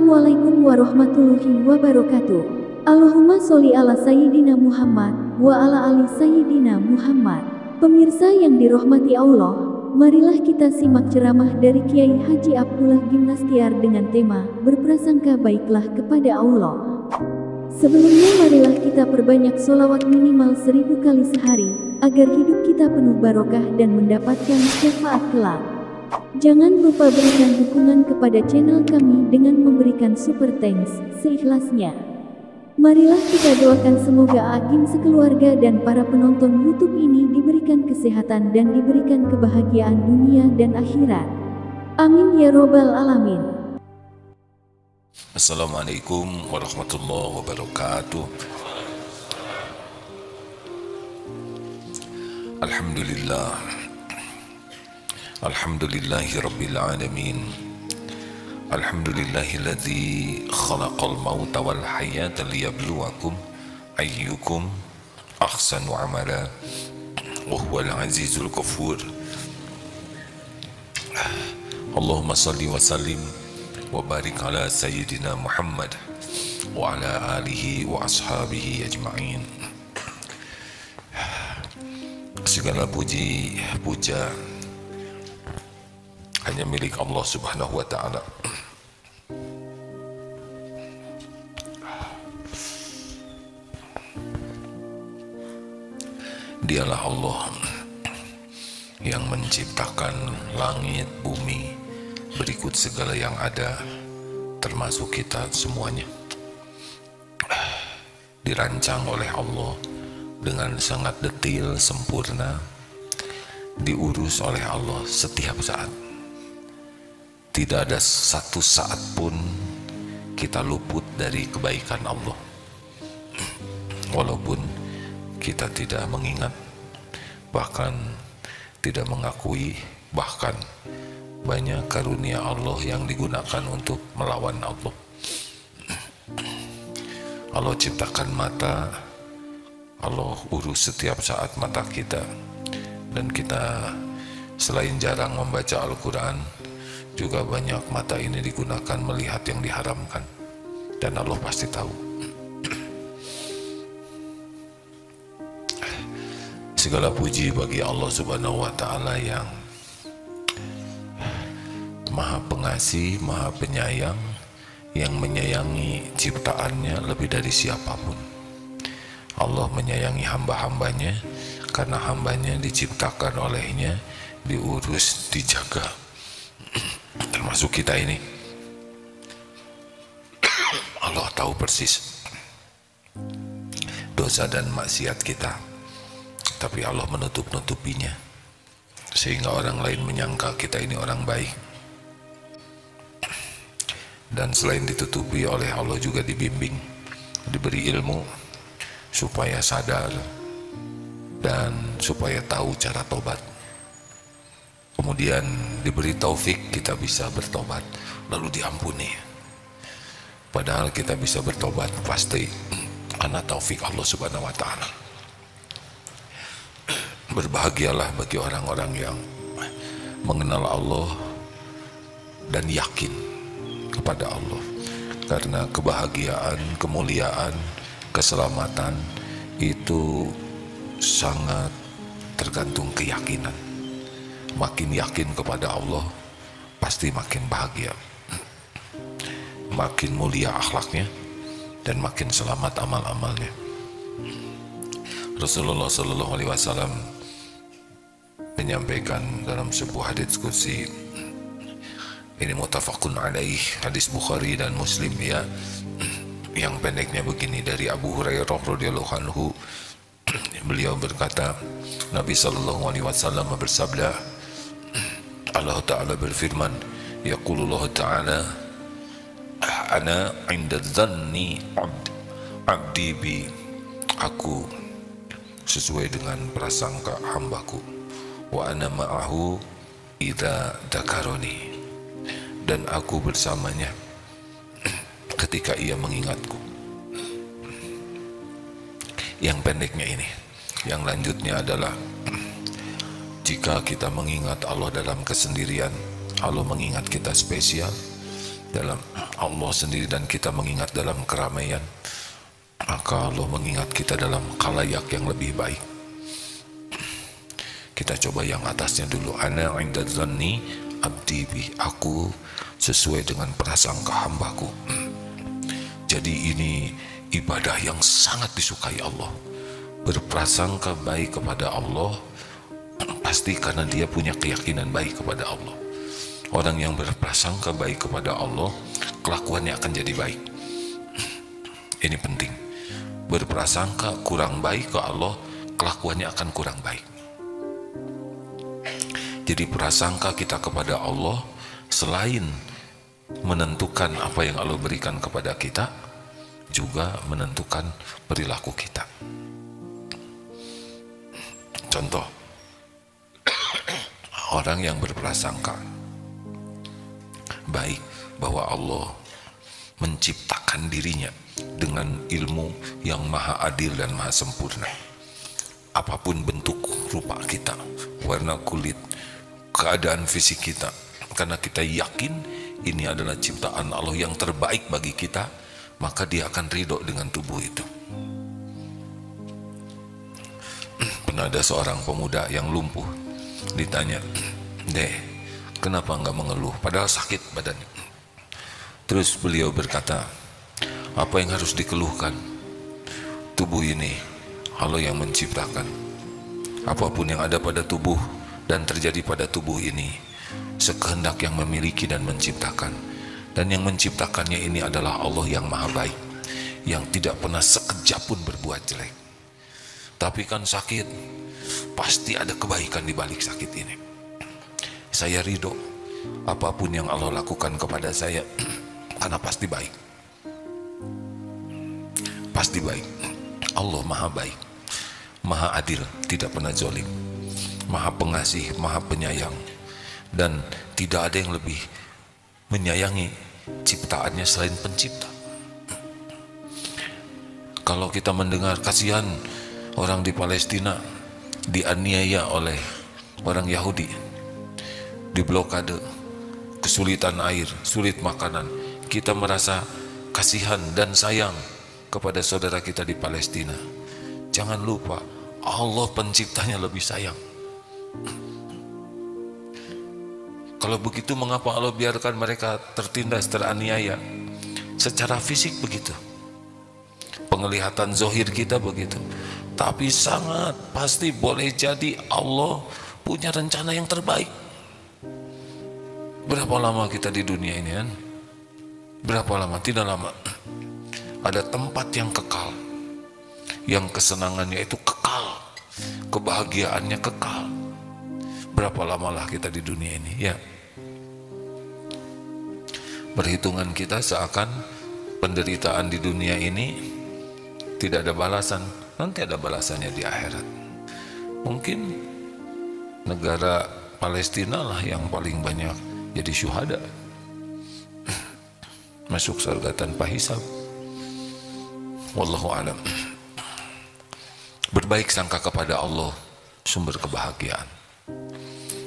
Assalamualaikum warahmatullahi wabarakatuh. Allahumma sholli ala Sayyidina Muhammad wa ala ali Sayyidina Muhammad. Pemirsa yang dirahmati Allah, marilah kita simak ceramah dari Kiai Haji Abdullah Gimnastiar dengan tema berprasangka baiklah kepada Allah. Sebelumnya marilah kita perbanyak sholawat minimal 1000 kali sehari, agar hidup kita penuh barokah dan mendapatkan syafaat kelak. Jangan lupa berikan dukungan kepada channel kami dengan memberikan super thanks seikhlasnya. Marilah kita doakan semoga Agim sekeluarga dan para penonton YouTube ini diberikan kesehatan dan diberikan kebahagiaan dunia dan akhirat. Amin ya robbal alamin. Assalamualaikum warahmatullahi wabarakatuh. Alhamdulillah. Alhamdulillahi rabbil alamin. Alhamdulillahilladzi khalaqal mauta wal hayata liyabluwakum ayyukum ahsanu amala wa huwal azizul ghafur. Allahumma salli wa sallim wa barik ala sayyidina Muhammad wa ala alihi wa ashabihi ajma'in. Segala puji puja hanya milik Allah Subhanahu wa ta'ala. Dialah Allah yang menciptakan langit, bumi, berikut segala yang ada, termasuk kita semuanya. Dirancang oleh Allah dengan sangat detail, sempurna, diurus oleh Allah setiap saat. Tidak ada satu saat pun kita luput dari kebaikan Allah. Walaupun kita tidak mengingat, bahkan tidak mengakui, bahkan banyak karunia Allah yang digunakan untuk melawan Allah. Allah ciptakan mata, Allah urus setiap saat mata kita, dan kita selain jarang membaca Al-Quran, juga banyak mata ini digunakan melihat yang diharamkan, dan Allah pasti tahu. Segala puji bagi Allah Subhanahu wa ta'ala yang Maha Pengasih, Maha Penyayang, yang menyayangi ciptaannya lebih dari siapapun. Allah menyayangi hamba-hambanya karena hambanya diciptakan olehnya, diurus, dijaga, termasuk kita ini. Allah tahu persis dosa dan maksiat kita, tapi Allah menutup-nutupinya sehingga orang lain menyangka kita ini orang baik. Dan selain ditutupi oleh Allah juga dibimbing, diberi ilmu supaya sadar dan supaya tahu cara tobat. Kemudian diberi taufik kita bisa bertobat, lalu diampuni. Padahal kita bisa bertobat pasti karena taufik Allah Subhanahu wa ta'ala. Berbahagialah bagi orang-orang yang mengenal Allah dan yakin kepada Allah, karena kebahagiaan, kemuliaan, keselamatan itu sangat tergantung keyakinan. Makin yakin kepada Allah, pasti makin bahagia, makin mulia akhlaknya, dan makin selamat amal-amalnya. Rasulullah Sallallahu Alaihi Wasallam menyampaikan dalam sebuah hadits qudsi, ini muttafaqun alaih, hadis Bukhari dan Muslim ya, yang pendeknya begini, dari Abu Hurairah radhiyallahu anhu, beliau berkata, Nabi Sallallahu Alaihi Wasallam bersabda, Allah Ta'ala berfirman, yaqulullah Ta'ala, ana inda dhanni abdi bi, aku sesuai dengan prasangka hambaku, wa ana ma'ahu idza dzakaroni, dan aku bersamanya ketika ia mengingatku. Yang pendeknya ini. Yang lanjutnya adalah, jika kita mengingat Allah dalam kesendirian, Allah mengingat kita spesial. dalam Allah sendiri dan kita mengingat dalam keramaian, maka Allah mengingat kita dalam khalayak yang lebih baik. Kita coba yang atasnya dulu. Ana 'inda dzanni abdi bi, aku sesuai dengan prasangka hambaku. Jadi ini ibadah yang sangat disukai Allah. Berprasangka baik kepada Allah pasti karena dia punya keyakinan baik kepada Allah. Orang yang berprasangka baik kepada Allah, kelakuannya akan jadi baik. Ini penting. Berprasangka kurang baik ke Allah, kelakuannya akan kurang baik. Jadi prasangka kita kepada Allah selain menentukan apa yang Allah berikan kepada kita, juga menentukan perilaku kita. Contoh, orang yang berprasangka baik bahwa Allah menciptakan dirinya dengan ilmu yang maha adil dan maha sempurna. Apapun bentuk rupa kita, warna kulit, keadaan fisik kita, karena kita yakin ini adalah ciptaan Allah yang terbaik bagi kita, maka dia akan ridho dengan tubuh itu. Pernah ada seorang pemuda yang lumpuh, ditanya, "Deh, kenapa enggak mengeluh? Padahal sakit badannya." Terus beliau berkata, "Apa yang harus dikeluhkan? Tubuh ini Allah yang menciptakan. Apapun yang ada pada tubuh dan terjadi pada tubuh ini, sekehendak yang memiliki dan menciptakan. Dan yang menciptakannya ini adalah Allah yang maha baik, yang tidak pernah sekejap pun berbuat jelek. Tapi kan sakit, pasti ada kebaikan di balik sakit ini. Saya ridho apapun yang Allah lakukan kepada saya, karena pasti baik. Pasti baik. Allah maha baik, maha adil, tidak pernah zalim, maha pengasih, maha penyayang, dan tidak ada yang lebih menyayangi ciptaannya selain pencipta." Kalau kita mendengar kasihan orang di Palestina dianiaya oleh orang Yahudi, diblokade, kesulitan air, sulit makanan, kita merasa kasihan dan sayang kepada saudara kita di Palestina. Jangan lupa, Allah penciptanya lebih sayang. Kalau begitu, mengapa Allah biarkan mereka tertindas, teraniaya? Secara fisik begitu, penglihatan zohir kita begitu, tapi sangat pasti boleh jadi Allah punya rencana yang terbaik. Berapa lama kita di dunia ini kan? Berapa lama? Tidak lama. Ada tempat yang kekal, yang kesenangannya itu kekal, kebahagiaannya kekal. Berapa lamalah kita di dunia ini, ya? Perhitungan kita seakan penderitaan di dunia ini tidak ada balasan. Nanti ada balasannya di akhirat. Mungkin negara Palestina lah yang paling banyak jadi syuhada, masuk surga tanpa hisab. Wallahu a'lam. Berbaik sangka kepada Allah sumber kebahagiaan.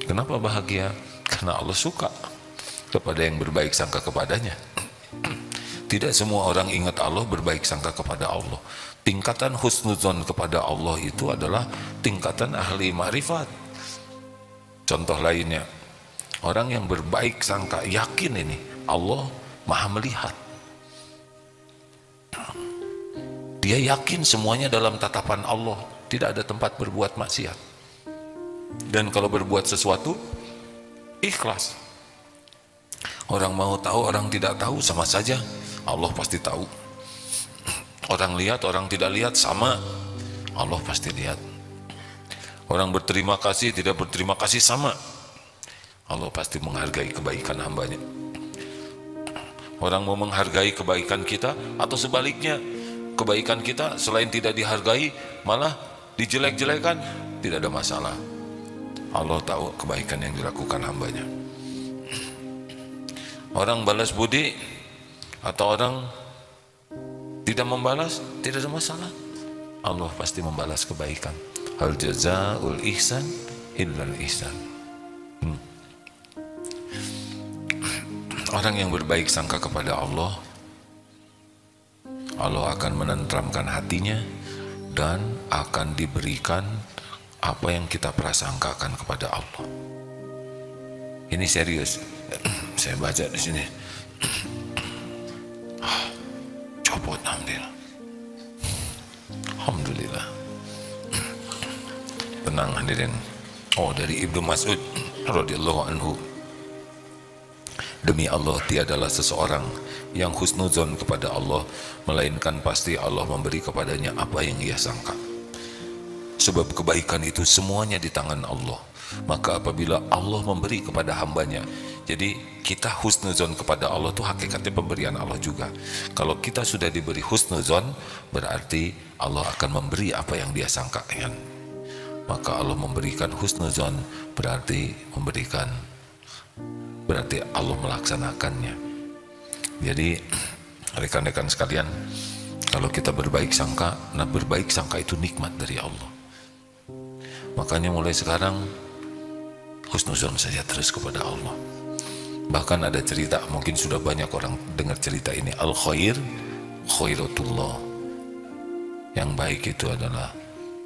Kenapa bahagia? Karena Allah suka kepada yang berbaik sangka kepadanya. Tidak semua orang ingat Allah, berbaik sangka kepada Allah. Tingkatan husnuzon kepada Allah itu adalah tingkatan ahli ma'rifat. Contoh lainnya, orang yang berbaik sangka, yakin ini Allah maha melihat. Dia yakin semuanya dalam tatapan Allah, tidak ada tempat berbuat maksiat. Dan kalau berbuat sesuatu, ikhlas. Orang mau tahu, orang tidak tahu, sama saja. Allah pasti tahu. Orang lihat, orang tidak lihat, sama. Allah pasti lihat. Orang berterima kasih, tidak berterima kasih, sama. Allah pasti menghargai kebaikan hambanya. Orang mau menghargai kebaikan kita, atau sebaliknya, kebaikan kita selain tidak dihargai, malah dijelek-jelekan, tidak ada masalah. Allah tahu kebaikan yang dilakukan hambanya. Orang balas budi atau orang tidak membalas, tidak ada masalah. Allah pasti membalas kebaikan. Hal jazaul ihsan illal ihsan. Orang yang berbaik sangka kepada Allah, Allah akan menenteramkan hatinya dan akan diberikan apa yang kita prasangkakan kepada Allah. Ini serius. Saya baca di sini. Copot, alhamdulillah. Alhamdulillah. Tenang hadirin. Oh, dari Ibnu Mas'ud radhiyallahu anhu. Demi Allah, tiadalah seseorang yang husnuzon kepada Allah, melainkan pasti Allah memberi kepadanya apa yang ia sangka. Sebab kebaikan itu semuanya di tangan Allah. Maka apabila Allah memberi kepada hambanya, jadi kita husnuzon kepada Allah itu hakikatnya pemberian Allah juga. Kalau kita sudah diberi husnuzon, berarti Allah akan memberi apa yang dia sangkakan. Maka Allah memberikan husnuzon, berarti Allah melaksanakannya. Jadi rekan-rekan sekalian, kalau kita berbaik sangka, nah berbaik sangka itu nikmat dari Allah. Makanya mulai sekarang husnuzon saja terus kepada Allah. Bahkan ada cerita, mungkin sudah banyak orang dengar cerita ini, al-khair khairatullah. Yang baik itu adalah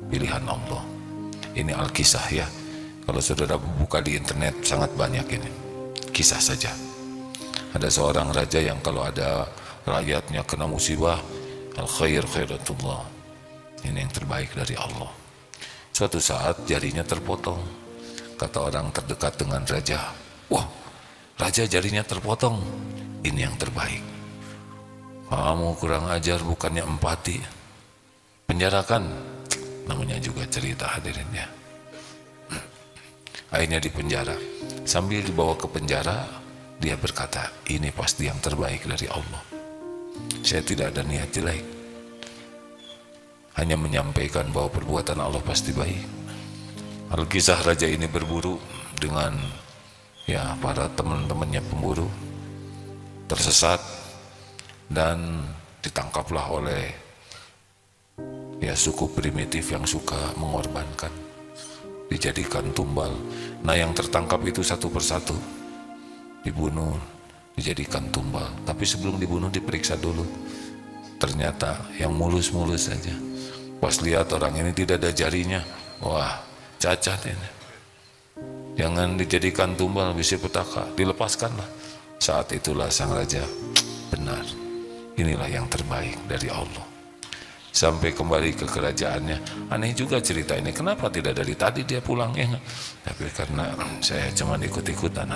pilihan Allah. Ini Al-Kisah ya. Kalau saudara buka di internet sangat banyak ini. Kisah saja. Ada seorang raja yang kalau ada rakyatnya kena musibah, al-khair khairatullah. Ini yang terbaik dari Allah. Suatu saat jarinya terpotong. Kata orang terdekat dengan raja, wah, raja jarinya terpotong. Ini yang terbaik. Kamu kurang ajar, bukannya empati. Penjarakan. Namanya juga cerita hadirin ya. Akhirnya dipenjara. Sambil dibawa ke penjara, dia berkata, ini pasti yang terbaik dari Allah. Saya tidak ada niat jelek, hanya menyampaikan bahwa perbuatan Allah pasti baik. Al-Kisah raja ini berburu dengan ya para teman-temannya pemburu, tersesat dan ditangkaplah oleh ya suku primitif yang suka mengorbankan, dijadikan tumbal. Nah yang tertangkap itu satu persatu dibunuh, dijadikan tumbal. Tapi sebelum dibunuh diperiksa dulu. Ternyata yang mulus-mulus saja. Pas lihat orang ini tidak ada jarinya, wah cacat ini, jangan dijadikan tumbal, besi petaka, dilepaskanlah. Saat itulah sang raja, benar, inilah yang terbaik dari Allah. Sampai kembali ke kerajaannya. Aneh juga cerita ini, kenapa tidak dari tadi dia pulang ya? Tapi karena saya cuma ikut-ikutan,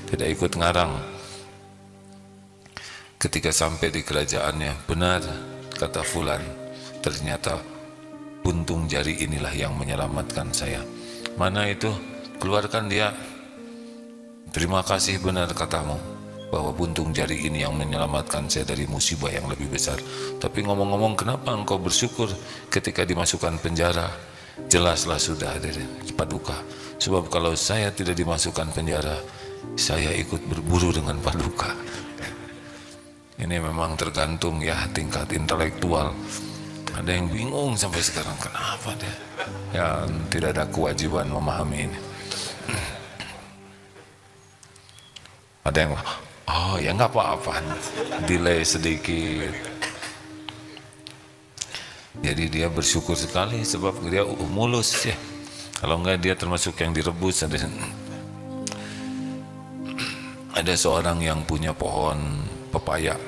tidak ikut ngarang. Ketika sampai di kerajaannya, benar kata fulan, ternyata buntung jari inilah yang menyelamatkan saya. Mana itu? Keluarkan dia. Terima kasih, benar katamu bahwa buntung jari ini yang menyelamatkan saya dari musibah yang lebih besar. Tapi ngomong-ngomong, kenapa engkau bersyukur ketika dimasukkan penjara? Jelaslah sudah dari Paduka. Sebab kalau saya tidak dimasukkan penjara, saya ikut berburu dengan Paduka. Ini memang tergantung ya tingkat intelektual. Ada yang bingung sampai sekarang, kenapa dia ya tidak ada kewajiban memahami ini. Ada yang oh ya nggak apa-apa, delay sedikit. Jadi dia bersyukur sekali sebab dia mulus ya. Kalau enggak dia termasuk yang direbus. Ada seorang yang punya pohon pepaya,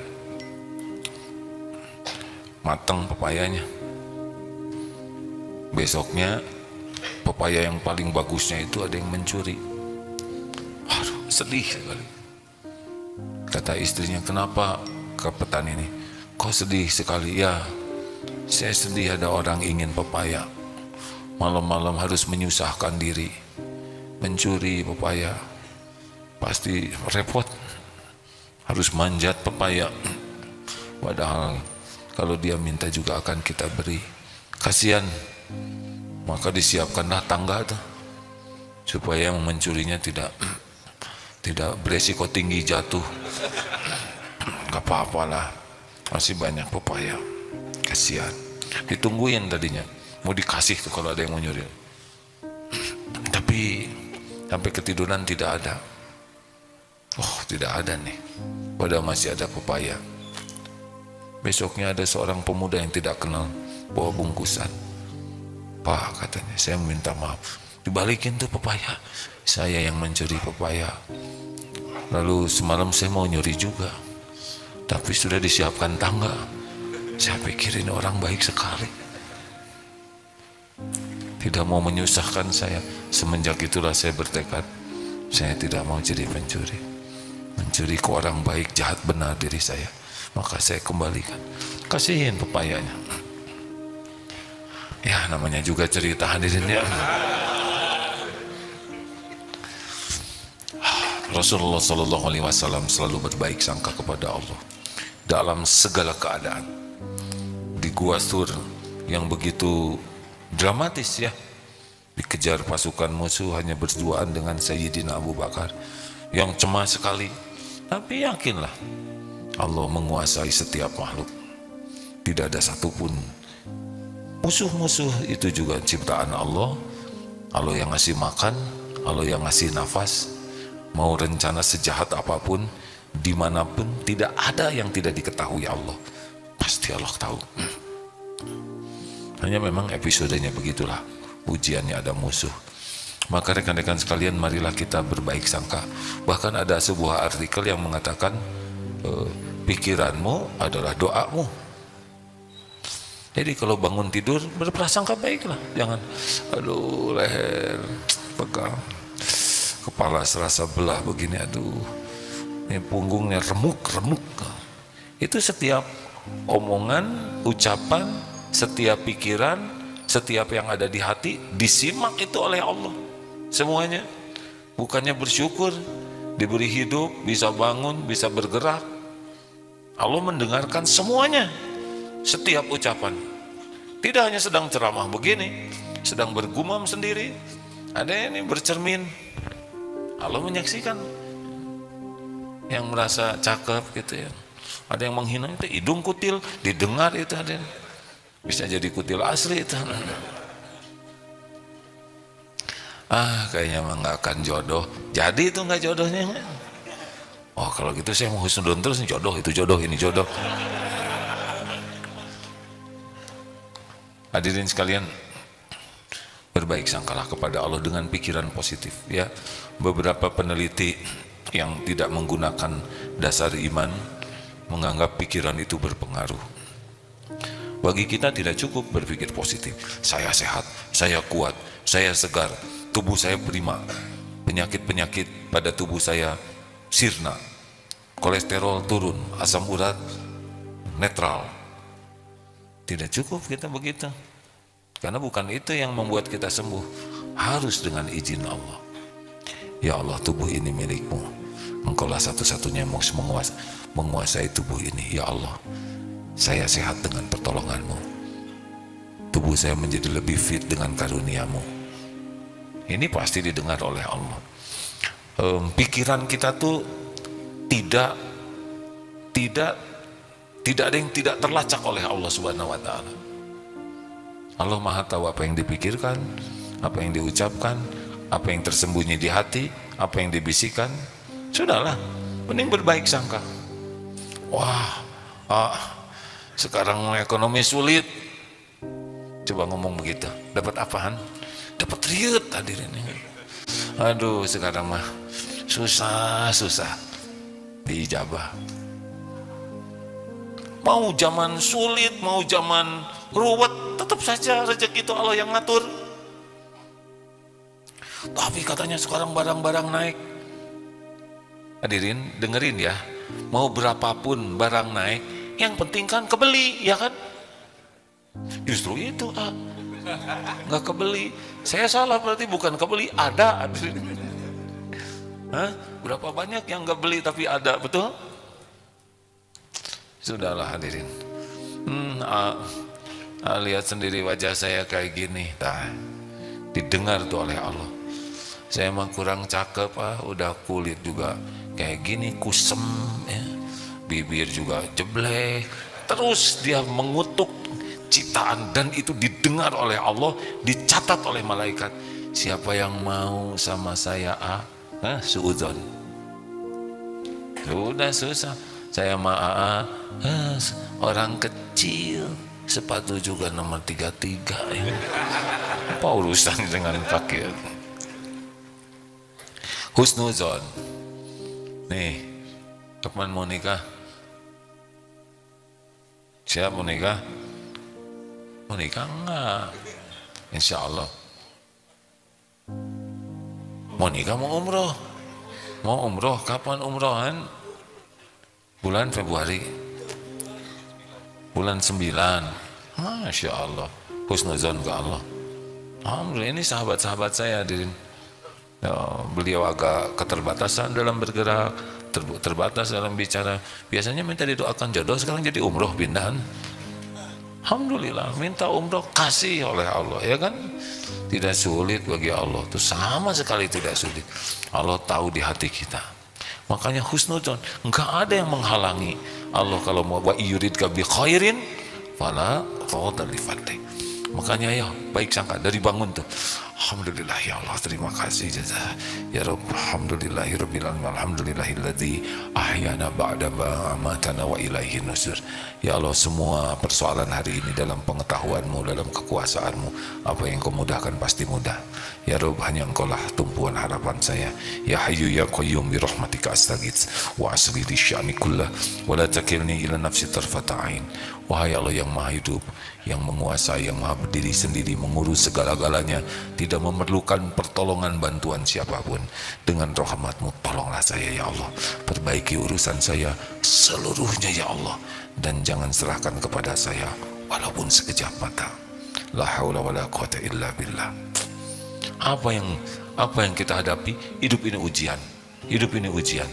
matang pepayanya. Besoknya pepaya yang paling bagusnya itu ada yang mencuri. Aduh, sedih sekali. Kata istrinya, kenapa ke petani ini? Kok sedih sekali? Ya, saya sedih ada orang ingin pepaya. Malam-malam harus menyusahkan diri, mencuri pepaya. Pasti repot. Harus manjat pepaya. Padahal kalau dia minta juga akan kita beri. Kasihan. Maka disiapkanlah tangga tuh, supaya yang mencurinya tidak beresiko tinggi jatuh. Gak apa-apalah, masih banyak pepaya. Kasihan. Ditungguin tadinya, mau dikasih tuh kalau ada yang mau nyuri. Tapi sampai ketiduran tidak ada. Oh, tidak ada nih, padahal masih ada pepaya. Besoknya ada seorang pemuda yang tidak kenal bawa bungkusan. Pak, katanya, saya minta maaf, dibalikin tuh pepaya, saya yang mencuri pepaya. Lalu semalam saya mau nyuri juga, tapi sudah disiapkan tangga. Saya pikirin orang baik sekali, tidak mau menyusahkan saya. Semenjak itulah saya bertekad, saya tidak mau jadi pencuri. Mencuri ke orang baik, jahat benar diri saya, maka saya kembalikan, kasihin pepayanya. Ya namanya juga cerita, hadirin ya. Rasulullah SAW selalu berbaik sangka kepada Allah dalam segala keadaan. Di Gua Thur yang begitu dramatis ya, dikejar pasukan musuh hanya berduaan dengan Sayyidina Abu Bakar yang cemas sekali, tapi yakinlah Allah menguasai setiap makhluk, tidak ada satupun. Musuh-musuh itu juga ciptaan Allah. Allah yang ngasih makan, Allah yang ngasih nafas. Mau rencana sejahat apapun, dimanapun, tidak ada yang tidak diketahui Allah. Pasti Allah tahu. Hanya memang episodenya begitulah, ujiannya ada musuh. Maka rekan-rekan sekalian, marilah kita berbaik sangka. Bahkan ada sebuah artikel yang mengatakan pikiranmu adalah doamu. Jadi kalau bangun tidur berprasangka baiklah, jangan aduh leher pegang, kepala serasa belah begini, aduh ini punggungnya remuk. Itu setiap omongan, ucapan, setiap pikiran, setiap yang ada di hati disimak itu oleh Allah semuanya. Bukannya bersyukur diberi hidup, bisa bangun, bisa bergerak. Allah mendengarkan semuanya, setiap ucapan. Tidak hanya sedang ceramah begini, sedang bergumam sendiri, ada yang ini bercermin, Allah menyaksikan. Yang merasa cakep gitu ya, ada yang menghina itu hidung kutil, didengar itu, ada yang bisa jadi kutil asli itu. Kayaknya mah nggak akan jodoh, jadi itu nggak jodohnya. Oh kalau gitu saya mau husnudon terus, jodoh itu jodoh, ini jodoh. Hadirin sekalian, berbaik sangkalah kepada Allah dengan pikiran positif ya. Beberapa peneliti yang tidak menggunakan dasar iman menganggap pikiran itu berpengaruh. Bagi kita tidak cukup berpikir positif. Saya sehat, saya kuat, saya segar, tubuh saya prima, penyakit-penyakit pada tubuh saya sirna, kolesterol turun, asam urat netral. Tidak cukup kita begitu, karena bukan itu yang membuat kita sembuh. Harus dengan izin Allah. Ya Allah, tubuh ini milikmu, Engkaulah satu-satunya yang mau menguasai tubuh ini. Ya Allah, saya sehat dengan pertolonganmu, tubuh saya menjadi lebih fit dengan karuniamu. Ini pasti didengar oleh Allah. Pikiran kita tuh tidak ada yang tidak terlacak oleh Allah Subhanahu wa Ta'ala. Allah Maha tahu apa yang dipikirkan, apa yang diucapkan, apa yang tersembunyi di hati, apa yang dibisikkan. Sudahlah, mending berbaik sangka. Wah, sekarang ekonomi sulit. Coba ngomong begitu, dapat apaan? Dapat riut hadirin. Aduh, sekarang mah susah diijabah. Mau zaman sulit, mau zaman ruwet, tetap saja rezeki itu Allah yang ngatur. Tapi katanya sekarang barang-barang naik. Hadirin dengerin ya, mau berapapun barang naik, yang penting kan kebeli, ya kan? Justru itu nggak kebeli. Saya salah berarti, bukan kebeli, ada. Berapa banyak yang nggak beli tapi ada, betul? Sudahlah hadirin, lihat sendiri wajah saya kayak gini, didengar tuh oleh Allah. Saya mah kurang cakep, udah kulit juga kayak gini, kusem ya. Bibir juga jeblek, terus dia mengutuk ciptaan, dan itu didengar oleh Allah, dicatat oleh malaikat. Siapa yang mau sama saya suudzon, Udah susah. Saya orang kecil, sepatu juga nomor 33 ya. Apa urusan dengan kaki? Husnuzon. Nih, kapan mau nikah? Siap mau nikah? Mau nikah enggak? Insya Allah. Mau nikah mau umroh? Mau umroh, kapan umrohan? Bulan Februari. Bulan 9. Masya Allah. Husnuzon ke Allah. Alhamdulillah, ini sahabat-sahabat saya hadirin. Ya, beliau agak keterbatasan dalam bergerak, terbatas dalam bicara. Biasanya minta didoakan jodoh, sekarang jadi umroh pindahan. Alhamdulillah, minta umroh kasih oleh Allah, ya kan? Tidak sulit bagi Allah, itu sama sekali tidak sulit. Allah tahu di hati kita. Makanya husnuzon, enggak ada yang menghalangi Allah kalau mau wa yuridka bi khairin fala fawda li fadli. Makanya ya baik sangka dari bangun tuh. Alhamdulillah ya Allah, terima kasih jazaa ya Rabb. Alhamdulillahirabbil alamin. Alhamdulillahilladzi ahyana ba'da ma amatana wa ilaihin nusur. Ya Allah, semua persoalan hari ini dalam pengetahuanmu, dalam kekuasaanmu, apa yang kau mudahkan pasti mudah. Ya Rabb, hanya engkau lah tumpuan harapan saya. Ya Hayyu ya Qayyum bi rahmatika astaghits wa asli li sya'ni kullah wa la takilni ila nafsi tarfata ain. Wahai Allah yang maha hidup, yang menguasai, yang maha berdiri sendiri, mengurus segala-galanya, tidak memerlukan pertolongan bantuan siapapun. Dengan rahmatmu tolonglah saya ya Allah, perbaiki urusan saya seluruhnya ya Allah, dan jangan serahkan kepada saya walaupun sekejap mata. La haula wala quwata illa billah. Apa yang kita hadapi, hidup ini ujian, hidup ini ujian.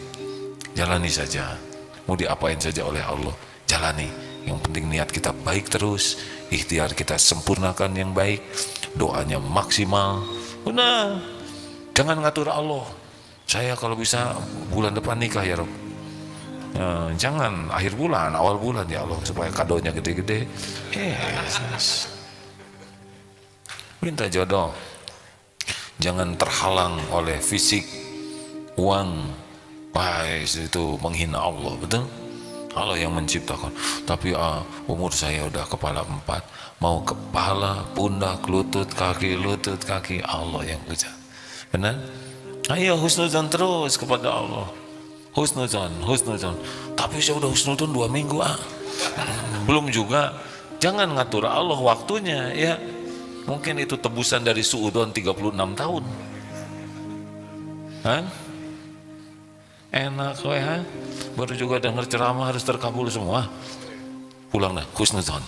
Jalani saja, mau diapain saja oleh Allah, jalani. Yang penting niat kita baik terus, ikhtiar kita sempurnakan yang baik, doanya maksimal. Udah, jangan ngatur Allah. Saya kalau bisa bulan depan nikah ya Rob. Jangan akhir bulan, awal bulan ya Allah, supaya kadonya gede-gede. Minta jodoh. Jangan terhalang oleh fisik, uang. Wah, itu menghina Allah, betul? Allah yang menciptakan. Tapi umur saya udah kepala 4, mau kepala, pundak, lutut, kaki, Allah yang kerja. Benar? Ayo husnuzon terus kepada Allah. Husnuzon. Tapi saya udah husnuzon 2 minggu belum juga. Jangan ngatur Allah waktunya ya. Mungkin itu tebusan dari suudon 36 tahun. Enak ya, baru juga dengar ceramah harus terkabul semua. Pulang dah, husnuzon.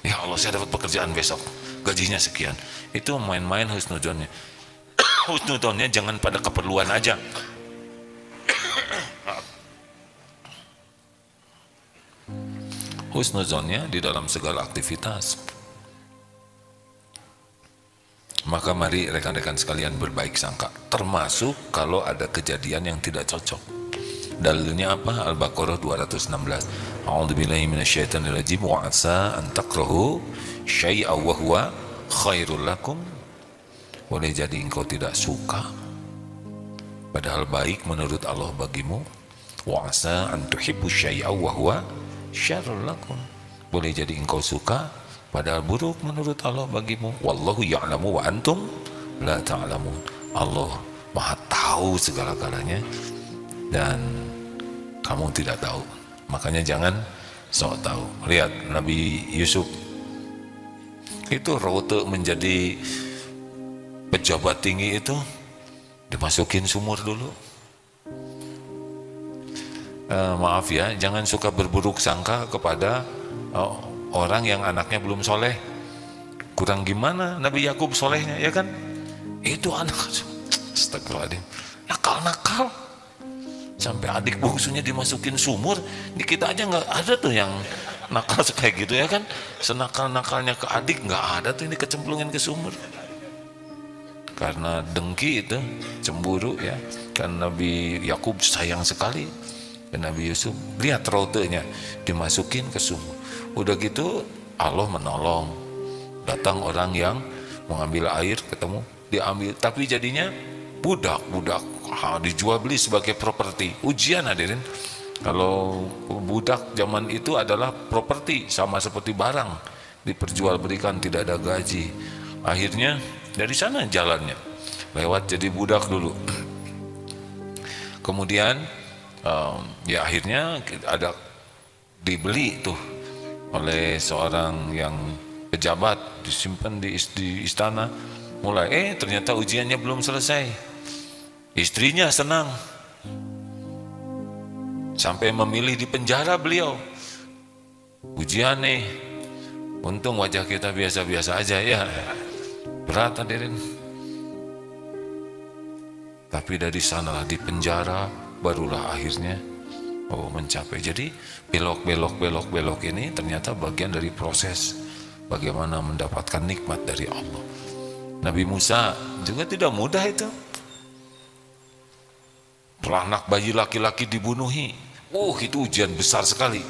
Ya Allah, saya dapat pekerjaan besok, gajinya sekian. Itu main-main husnuzonnya. Husnuzonnya jangan pada keperluan aja. Husnuzonnya di dalam segala aktivitas. Maka mari rekan-rekan sekalian berbaik sangka, termasuk kalau ada kejadian yang tidak cocok. Dalilnya apa? Al-Baqarah 216. A'udzubillahi minasyaitonir rajim wa 'asa an takrahu syai'an wa huwa khairul lakum. Boleh jadi engkau tidak suka padahal baik menurut Allah bagimu. Wa 'asa an tuhibbu syai'an wa huwa syarrul lakum. Boleh jadi engkau suka padahal buruk menurut Allah bagimu. Wallahu ya'lamu wa antum la ta'lamun. Allah Maha tahu segala-galanya dan kamu tidak tahu. Makanya jangan sok tahu. Lihat Nabi Yusuf itu rute menjadi pejabat tinggi itu dimasukin sumur dulu. Maaf ya, jangan suka berburuk sangka kepada orang yang anaknya belum soleh. Kurang gimana Nabi Yakub solehnya, ya kan? Itu anak astagfirullahaladzim, nakal-nakal sampai adik bungsunya dimasukin sumur. Di kita aja nggak ada tuh yang nakal kayak gitu, ya kan? Senakal-nakalnya ke adik nggak ada tuh, ini kecemplungin ke sumur karena dengki itu, cemburu ya. Kan Nabi Yakub sayang sekali ke Nabi Yusuf. Lihat rotenya dimasukin ke sumur. Udah gitu Allah menolong, datang orang yang mengambil air, ketemu diambil, tapi jadinya budak dijual beli sebagai properti. Ujian hadirin, Kalau budak zaman itu adalah properti, sama seperti barang, diperjualbelikan, tidak ada gaji. Akhirnya dari sana jalannya lewat jadi budak dulu. Kemudian ya akhirnya ada dibeli tuh oleh seorang yang pejabat, disimpan di istana. Mulai ternyata ujiannya belum selesai. Istrinya senang, sampai memilih di penjara beliau. Ujian nih, untung wajah kita biasa-biasa aja ya. Berat hadirin. Tapi dari sanalah di penjara barulah akhirnya mencapai. Jadi belok ini ternyata bagian dari proses bagaimana mendapatkan nikmat dari Allah. Nabi Musa juga tidak mudah itu. Anak bayi laki-laki dibunuhi. Itu ujian besar sekali.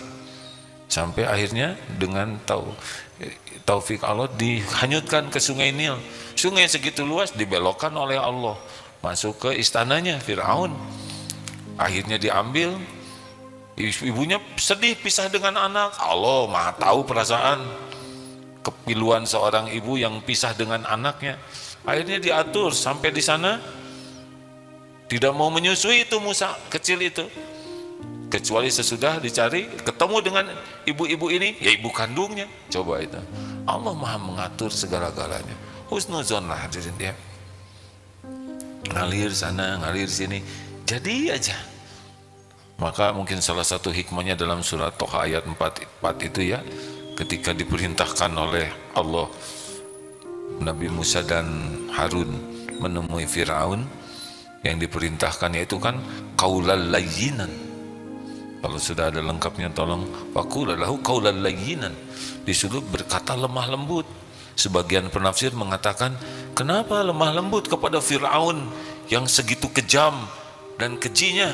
Sampai akhirnya dengan taufik Allah dihanyutkan ke sungai Nil. Sungai segitu luas dibelokkan oleh Allah masuk ke istananya Fir'aun. Akhirnya diambil. Ibunya sedih pisah dengan anak. Allah Maha tahu perasaan kepiluan seorang ibu yang pisah dengan anaknya. Akhirnya diatur sampai di sana tidak mau menyusui itu Musa kecil itu, kecuali sesudah dicari ketemu dengan ibu-ibu ini, ya ibu kandungnya. Coba itu, Allah Maha mengatur segala-galanya. Husnuzon lah hadirin dia. Ngalir sana, ngalir sini, jadi aja. Maka mungkin salah satu hikmahnya dalam surat Toha ayat 4 itu ya, ketika diperintahkan oleh Allah Nabi Musa dan Harun menemui Fir'aun, yang diperintahkan yaitu kan qaulal layyinan. Kalau sudah ada lengkapnya tolong faqula lahu qaulal layyinan, disuruh berkata lemah lembut. Sebagian penafsir mengatakan, kenapa lemah lembut kepada Fir'aun yang segitu kejam dan kejinya?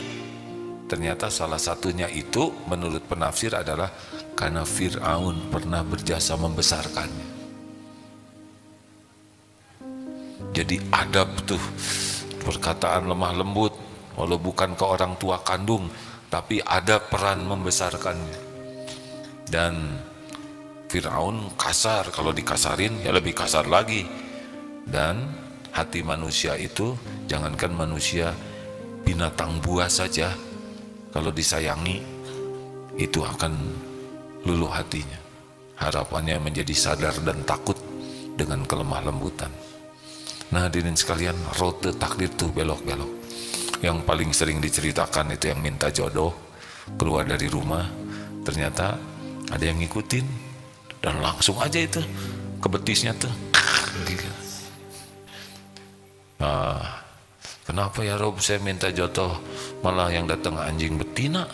Ternyata salah satunya itu menurut penafsir adalah karena Fir'aun pernah berjasa membesarkannya. Jadi adab tuh, perkataan lemah lembut, walau bukan ke orang tua kandung, tapi ada peran membesarkannya. Dan Fir'aun kasar, kalau dikasarin ya lebih kasar lagi. Dan hati manusia itu, jangankan manusia, binatang buas saja, kalau disayangi itu akan luluh hatinya. Harapannya menjadi sadar dan takut dengan kelemah lembutan. Nah hadirin sekalian, rute takdir tuh belok-belok. Yang paling sering diceritakan itu yang minta jodoh, keluar dari rumah, ternyata ada yang ngikutin, dan langsung aja itu ke betisnya tuh. Nah, kenapa ya Rob saya minta jodoh malah yang datang anjing betina?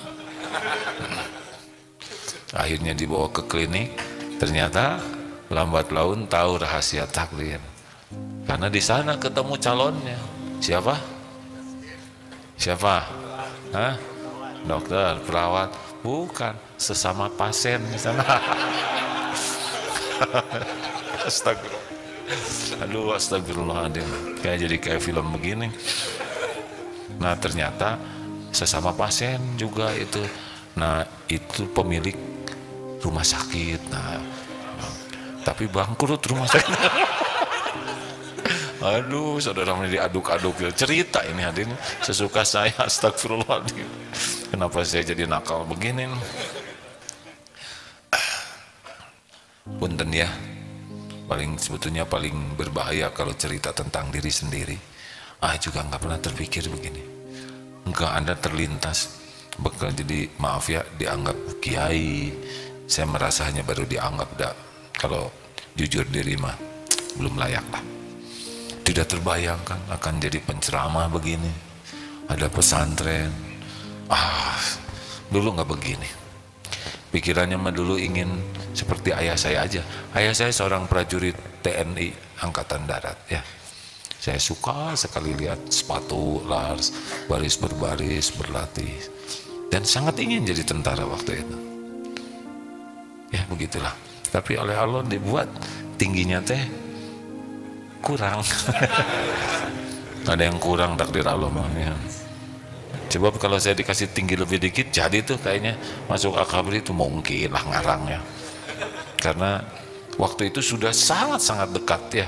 Akhirnya dibawa ke klinik, ternyata lambat laun tahu rahasia takdir. Karena di sana ketemu calonnya. Siapa? Hah? Dokter, perawat? Bukan, sesama pasien di sana. Astagfirullahaladzim. Kayak film begini. Nah ternyata sesama pasien juga itu. Nah itu pemilik rumah sakit. Nah tapi bangkrut rumah sakit. Aduh, saudara ini diaduk-aduk cerita ini hadirin sesuka saya. Astagfirullahaladzim, kenapa saya jadi nakal begini? Punten ya, sebetulnya paling berbahaya kalau cerita tentang diri sendiri. Juga nggak pernah terpikir begini, nggak ada terlintas bakal jadi, maaf ya, dianggap kiai. Saya merasa hanya baru dianggap, kalau jujur diri mah belum layak lah. Tidak terbayangkan akan jadi penceramah begini, ada pesantren. Dulu nggak begini. Pikirannya mah dulu ingin seperti ayah saya aja. Ayah saya seorang prajurit TNI Angkatan Darat ya. Saya suka sekali lihat sepatu Lars, baris berbaris berlatih, dan sangat ingin jadi tentara waktu itu. Ya begitulah. Tapi oleh Allah dibuat tingginya teh kurang. Ada yang kurang takdir Allah ya. Coba kalau saya dikasih tinggi lebih dikit, jadi tuh kayaknya masuk akabri itu mungkin lah ngarangnya. Karena waktu itu sudah sangat-sangat dekat ya.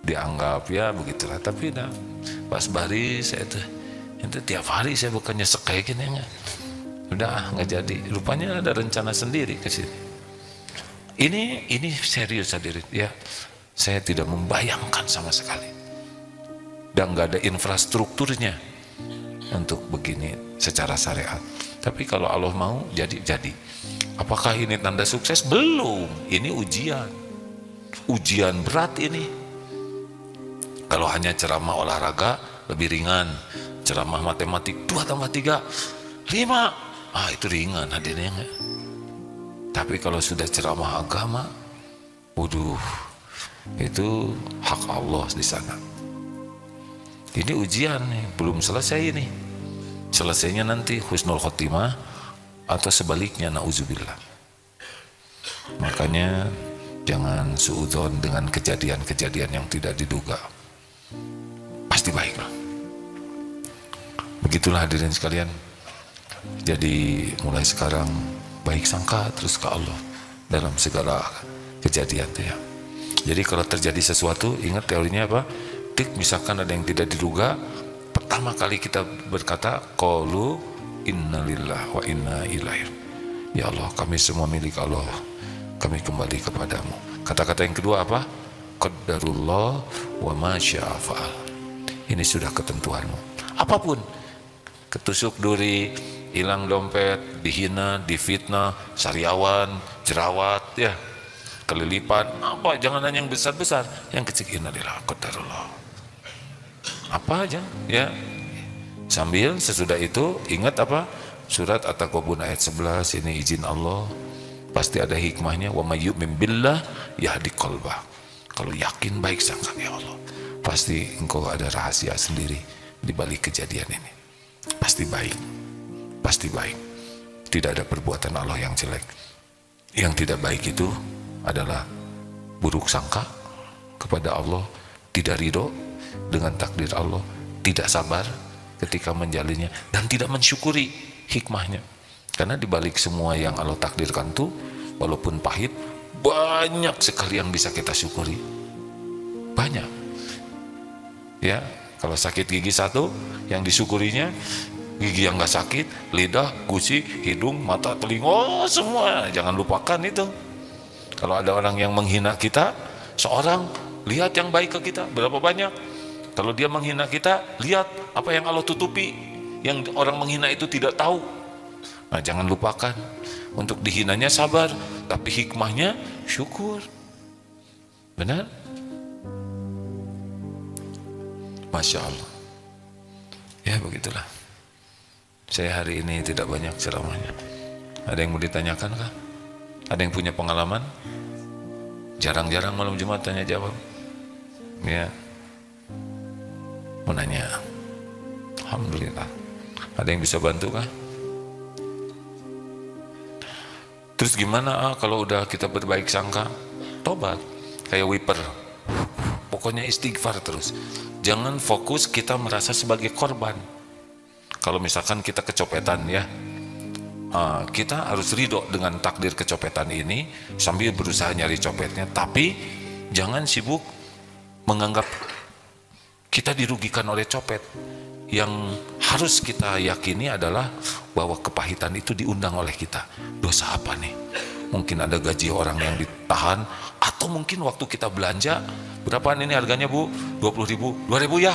Dianggap ya begitulah. Tapi nah, pas baris saya itu tiap hari saya bukannya kayak gini ya. Udah nggak jadi. Rupanya ada rencana sendiri ke sini. Ini serius hadirin ya. Saya tidak membayangkan sama sekali. Dan nggak ada infrastrukturnya untuk begini secara syariat. Tapi kalau Allah mau jadi. Apakah ini tanda sukses? Belum. Ini ujian berat ini. Kalau hanya ceramah olahraga lebih ringan, ceramah matematik 2 tambah 3 5, itu ringan hadirnya. Tapi kalau sudah ceramah agama, waduh, itu hak Allah di sana. Ini ujian nih, belum selesai ini. Selesainya nanti husnul khotimah atau sebaliknya, nauzubillah. Makanya jangan suudzon dengan kejadian-kejadian yang tidak diduga. Pasti baiklah. Begitulah hadirin sekalian. Jadi mulai sekarang baik sangka terus ke Allah dalam segala kejadian itu ya. Jadi kalau terjadi sesuatu, ingat teorinya apa? Misalkan ada yang tidak diduga, pertama kali kita berkata qalu innalillahi wa inna ilaihi. Ya Allah, kami semua milik Allah, kami kembali kepadamu. Kata-kata yang kedua apa? Qadarullah wa ma syaa fa'al. Ini sudah ketentuanmu. Apapun, ketusuk duri, hilang dompet, dihina, difitnah, sariawan, jerawat ya, kelilipan, apa, jangan hanya yang besar-besar, yang kecil. Innalillahi qadarullah. Apa aja ya. Sambil sesudah itu ingat apa? Surat At-Taghabun ayat 11, ini izin Allah, pasti ada hikmahnya. Wa may yu'min billah yahdi qalbah. Kalau yakin baik sangka ya Allah, pasti engkau ada rahasia sendiri di balik kejadian ini. Pasti baik. Pasti baik. Tidak ada perbuatan Allah yang jelek. Yang tidak baik itu adalah buruk sangka kepada Allah, tidak ridho dengan takdir Allah, tidak sabar ketika menjalinnya, dan tidak mensyukuri hikmahnya. Karena dibalik semua yang Allah takdirkan tuh, walaupun pahit, banyak sekali yang bisa kita syukuri. Banyak ya. Kalau sakit gigi satu, yang disyukurinya gigi yang gak sakit, lidah, gusi, hidung, mata, telinga, semua. Jangan lupakan itu. Kalau ada orang yang menghina kita, seorang, lihat yang baik ke kita berapa banyak. Kalau dia menghina kita, lihat apa yang Allah tutupi, yang orang menghina itu tidak tahu. Nah, jangan lupakan, untuk dihinanya sabar, tapi hikmahnya syukur. Benar? Masya Allah. Ya begitulah. Saya hari ini tidak banyak ceramahnya. Ada yang mau ditanyakan kah? Ada yang punya pengalaman? Jarang-jarang malam Jumat tanya jawab. Ya. Mau nanya. Alhamdulillah. Ada yang bisa bantu kah? Terus gimana kalau udah kita berbaik sangka? Tobat. Kayak wiper. Pokoknya istighfar terus. Jangan fokus kita merasa sebagai korban. Kalau misalkan kita kecopetan ya, kita harus ridho dengan takdir kecopetan ini sambil berusaha nyari copetnya. Tapi jangan sibuk menganggap kita dirugikan oleh copet. Yang harus kita yakini adalah bahwa kepahitan itu diundang oleh kita. Dosa apa nih? Mungkin ada gaji orang yang ditahan, atau mungkin waktu kita belanja, berapaan ini harganya Bu? 20.000, 2.000 ya?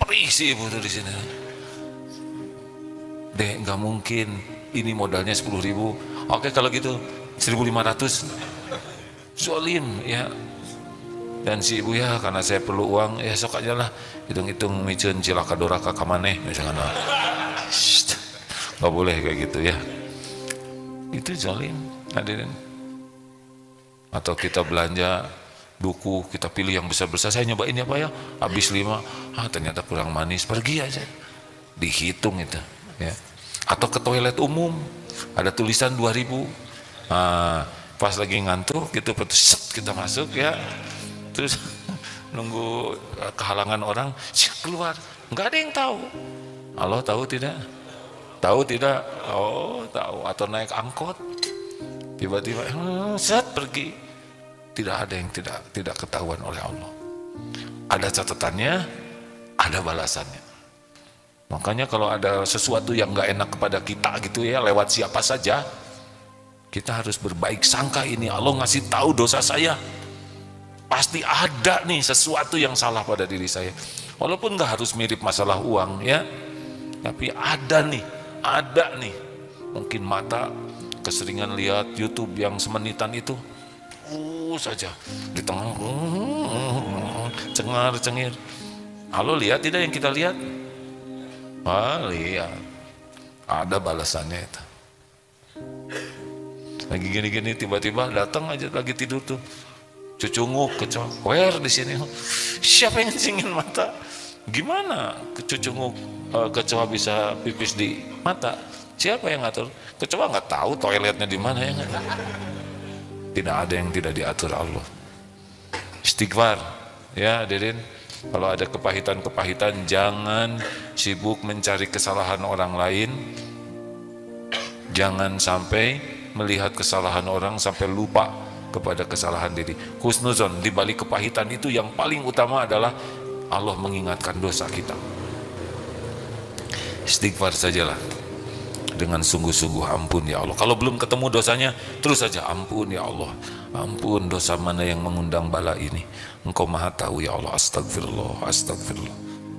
Perisi Ibu tuh di sini. Dek, nggak mungkin, ini modalnya 10.000. Oke kalau gitu 1.500. Zolim ya. Dan si ibu ya, karena saya perlu uang, ya sok aja lah, hitung-hitung micun cilaka doraka kamaneh misalkan. Nggak boleh kayak gitu ya. Itu zalim hadirin. Atau kita belanja duku, kita pilih yang besar-besar, saya nyobain ya Pak ya, habis 5, ternyata kurang manis, pergi aja. Dihitung itu ya. Atau ke toilet umum, ada tulisan 2.000. Pas lagi ngantuk gitu, set kita masuk ya. Terus nunggu kehalangan orang, keluar. Nggak ada yang tahu. Allah tahu tidak? Tahu tidak? Oh tahu. Atau naik angkot, tiba-tiba set pergi. Tidak ada yang tidak ketahuan oleh Allah. Ada catatannya, ada balasannya. Makanya kalau ada sesuatu yang nggak enak kepada kita gitu ya, lewat siapa saja, kita harus berbaik sangka. Ini Allah ngasih tahu dosa saya, pasti ada nih sesuatu yang salah pada diri saya. Walaupun nggak harus mirip masalah uang ya, tapi ada nih. Mungkin mata keseringan lihat YouTube yang semenitan itu, saja di tengah cengar-cengir. Halo, lihat tidak yang kita lihat? Lihat, ada balasannya itu. Lagi gini-gini tiba-tiba datang aja, lagi tidur tuh cucunguk kecoa, di sini. Siapa yang cingin mata? Gimana cucunguk kecoa bisa pipis di mata? Siapa yang ngatur? Kecoa nggak tahu toiletnya di mana ya nggak? Tidak ada yang tidak diatur Allah. Istighfar ya hadirin. Kalau ada kepahitan-kepahitan, jangan sibuk mencari kesalahan orang lain. Jangan sampai melihat kesalahan orang sampai lupa kepada kesalahan diri. Husnuzon, di balik kepahitan itu yang paling utama adalah Allah mengingatkan dosa kita. Istighfar sajalah dengan sungguh-sungguh, ampun ya Allah. Kalau belum ketemu dosanya, terus saja ampun ya Allah. Ampun, dosa mana yang mengundang bala ini? Engkau maha tahu ya Allah. Astagfirullah, astagfirullah.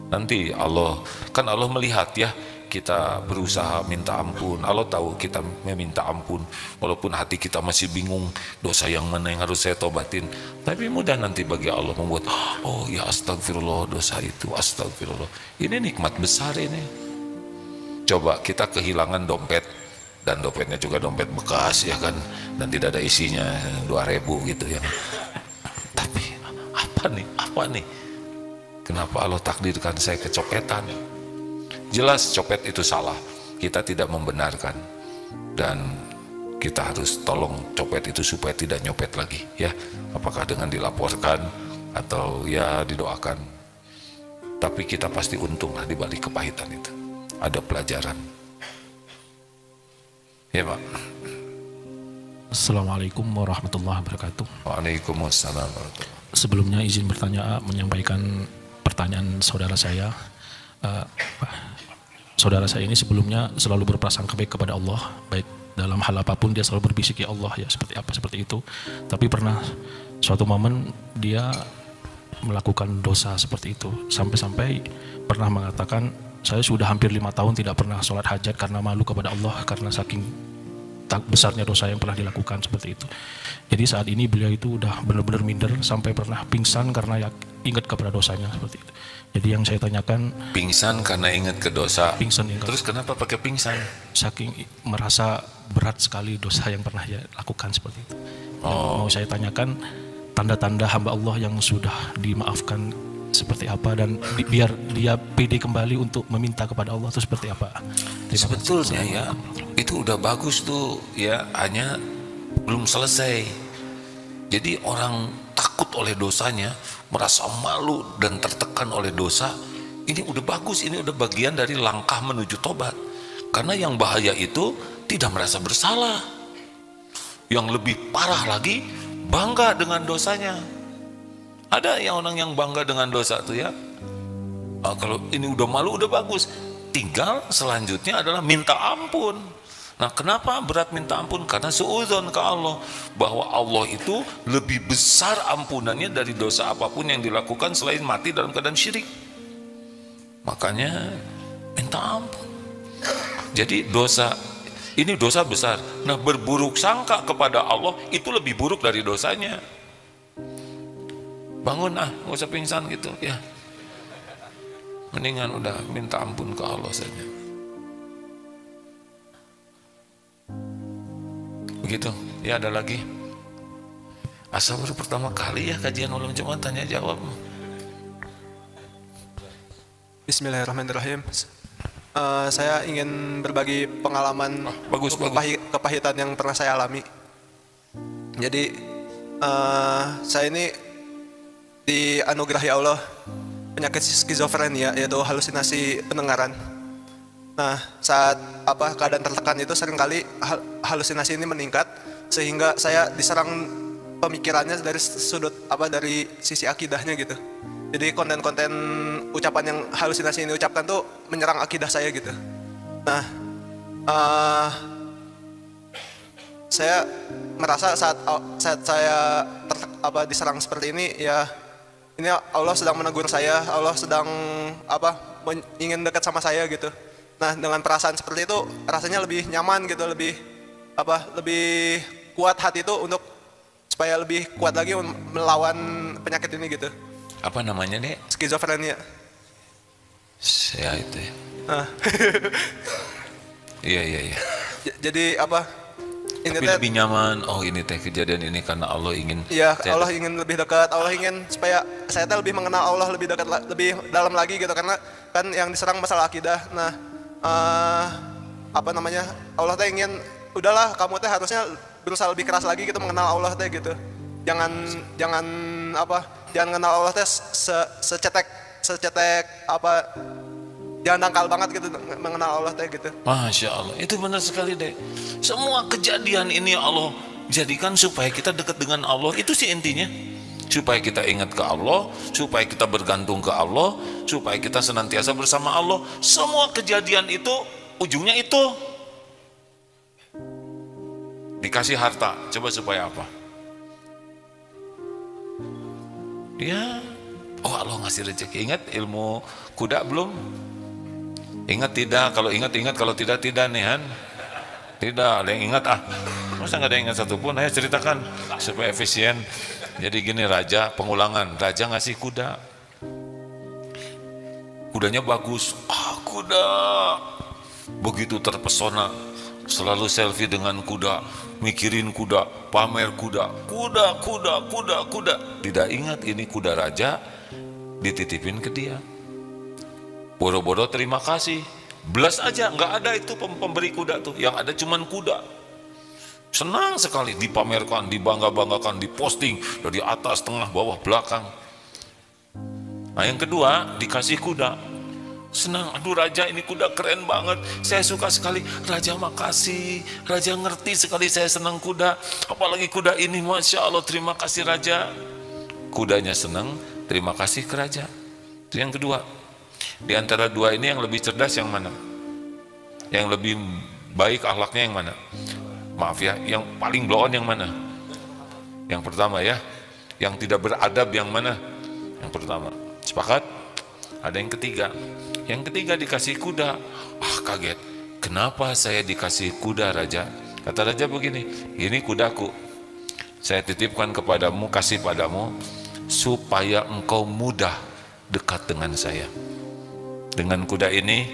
Nanti Allah melihat ya, kita berusaha minta ampun. Allah tahu kita meminta ampun, walaupun hati kita masih bingung, dosa yang mana yang harus saya tobatin. Tapi mudah nanti bagi Allah membuat, oh ya astagfirullah, dosa itu astagfirullah. Ini nikmat besar ini. Coba kita kehilangan dompet, dan dompetnya juga dompet bekas ya kan, dan tidak ada isinya 2.000 gitu ya. Tapi apa nih? Kenapa Allah takdirkan saya kecopetan? Jelas copet itu salah, kita tidak membenarkan, dan kita harus tolong copet itu supaya tidak nyopet lagi ya. Apakah dengan dilaporkan atau ya didoakan, tapi kita pasti untung lah di balik kepahitan itu. Ada pelajaran ya Pak. Assalamualaikum warahmatullahi wabarakatuh. Waalaikumsalam warahmatullahi wabarakatuh. Sebelumnya izin bertanya, menyampaikan pertanyaan saudara saya. Saudara saya ini sebelumnya selalu berprasangka baik kepada Allah, baik dalam hal apapun dia selalu berbisik ya Allah ya, seperti itu. Tapi pernah suatu momen dia melakukan dosa seperti itu, sampai pernah mengatakan, saya sudah hampir 5 tahun tidak pernah sholat hajat karena malu kepada Allah, karena saking besarnya dosa yang pernah dilakukan seperti itu. Jadi saat ini beliau itu udah benar-benar minder, sampai pernah pingsan karena ingat kepada dosanya seperti itu. Jadi yang saya tanyakan, pingsan karena ingat ke dosa. Pingsan terus kenapa pakai pingsan? Saking merasa berat sekali dosa yang pernah dia lakukan seperti itu. Mau saya tanyakan, tanda-tanda hamba Allah yang sudah dimaafkan seperti apa, dan biar dia pede kembali untuk meminta kepada Allah itu seperti apa? Sebetulnya ya itu udah bagus tuh ya, hanya belum selesai. Jadi orang takut oleh dosanya, merasa malu dan tertekan oleh dosa, ini udah bagus, ini udah bagian dari langkah menuju tobat. Karena yang bahaya itu tidak merasa bersalah. Yang lebih parah lagi, bangga dengan dosanya. Ada yang orang yang bangga dengan dosa tuh ya, kalau ini udah malu udah bagus, tinggal selanjutnya adalah minta ampun. Nah kenapa berat minta ampun? Karena suudzon ke Allah, bahwa Allah itu lebih besar ampunannya dari dosa apapun yang dilakukan selain mati dalam keadaan syirik. Makanya minta ampun. Jadi dosa ini dosa besar. Nah berburuk sangka kepada Allah itu lebih buruk dari dosanya. Bangun nggak usah pingsan gitu ya. Mendingan udah minta ampun ke Allah saja. Begitu. Ya ada lagi. Asal baru pertama kali ya kajian ulum cuma tanya jawab. Bismillahirrahmanirrahim. Saya ingin berbagi pengalaman kepahitan yang pernah saya alami. Jadi saya ini dianugerahi Allah penyakit skizofrenia, yaitu halusinasi pendengaran. Nah, saat keadaan tertekan itu seringkali halusinasi ini meningkat sehingga saya diserang pemikirannya dari dari sisi akidahnya gitu. Jadi konten-konten ucapan yang halusinasi ini ucapkan tuh menyerang akidah saya gitu. Nah, saya merasa saat saya diserang seperti ini, ya ini Allah sedang menegur saya, Allah sedang ingin dekat sama saya gitu. Nah, dengan perasaan seperti itu rasanya lebih nyaman gitu, lebih kuat hati itu untuk supaya lebih kuat lagi melawan penyakit ini gitu. Apa namanya, Dek? Skizofrenia. Saya itu. Iya. Jadi ini tapi lebih nyaman. Oh, ini teh kejadian ini karena Allah ingin. Iya, Allah ingin lebih dekat. Allah ingin supaya saya lebih mengenal Allah lebih dekat, lebih dalam lagi gitu, karena kan yang diserang masalah akidah. Nah, Allah teh ingin, udahlah kamu teh harusnya berusaha lebih keras lagi gitu mengenal Allah teh gitu. Jangan kenal Allah teh secetek jangan dangkal banget gitu mengenal Allah teh gitu. Masya Allah, itu benar sekali deh. Semua kejadian ini Allah jadikan supaya kita dekat dengan Allah. Itu sih intinya, supaya kita ingat ke Allah, supaya kita bergantung ke Allah, supaya kita senantiasa bersama Allah. Semua kejadian itu ujungnya itu. Dikasih harta, coba supaya apa? Ya, oh Allah ngasih rezeki. Ingat ilmu kuda belum? Ingat tidak? Kalau ingat, kalau tidak nih Han. Tidak, ada yang ingat masa nggak ada yang ingat satupun? Ayo ceritakan supaya efisien. Jadi gini, raja, pengulangan, raja ngasih kuda. Kudanya bagus, kuda. Begitu terpesona, selalu selfie dengan kuda, mikirin kuda, pamer kuda. Tidak ingat ini kuda raja dititipin ke dia. Boro-boro terima kasih, belas aja, nggak ada itu pemberi kuda tuh, yang ada cuman kuda. Senang sekali dipamerkan, dibangga-banggakan, diposting dari atas, tengah, bawah, belakang. Nah, yang kedua dikasih kuda, senang, aduh raja ini kuda keren banget, saya suka sekali, raja makasih, raja ngerti sekali saya senang kuda, apalagi kuda ini, masya Allah, terima kasih raja. Kudanya senang, terima kasih ke raja. Itu yang kedua. Di antara dua ini yang lebih cerdas yang mana? Yang lebih baik akhlaknya yang mana? Maaf ya, yang paling blow on yang mana? Yang pertama ya. Yang tidak beradab yang mana? Yang pertama. Sepakat? Ada yang ketiga. Yang ketiga dikasih kuda. Kaget. Kenapa saya dikasih kuda raja? Kata raja begini, ini kudaku, saya titipkan kepadamu, kasih padamu, supaya engkau mudah dekat dengan saya. Dengan kuda ini,